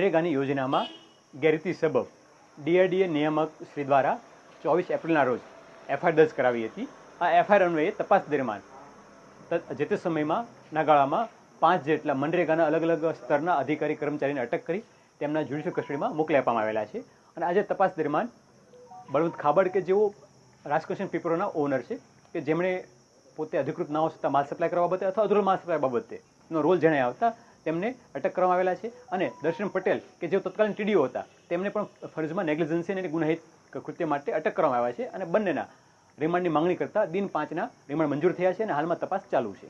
મનરેગાની યોજનામાં ગેરરીતિ સબબ DRDA નિયામક શ્રી દ્વારા 24 એપ્રિલના રોજ FIR દર્જ કરાવી હતી। આ FIR અન્વયે તપાસ દરમિયાન જે તે સમયમાં નાગાળામાં 5 જેટલા મનરેગાના અલગ અલગ સ્તરના અધિકારી કર્મચારીને અટક કરી તેમના જ્યુડિશિયલ કસ્ટડીમાં મોકલી આપવામાં આવેલા છે। અને આજે તપાસ દરમિયાન બળવંત ખાબડ કે જેઓ રાજકન્સ્ટ્રક્શન પેપરોના ઓનર છે કે જેમણે પોતે અધિકૃત ના હોતા માલ સપ્લાય કરવા બાબતે અથવા અધૂરો માલ સપ્લાય બાબતેનો રોલ જણાય આવતા તેમને અટક કરવામાં આવેલા છે। અને દર્શન પટેલ કે જેઓ તત્કાલીન TDO હતા તેમને પણ ફરજમાં નેગ્લિજન્સી અને ગુનાહિત કૃત્ય માટે અટક કરવામાં આવ્યા છે અને બંનેના રિમાન્ડની માંગણી કરતા દિન 5ના રિમાન્ડ મંજૂર થયા છે અને હાલમાં તપાસ ચાલુ છે।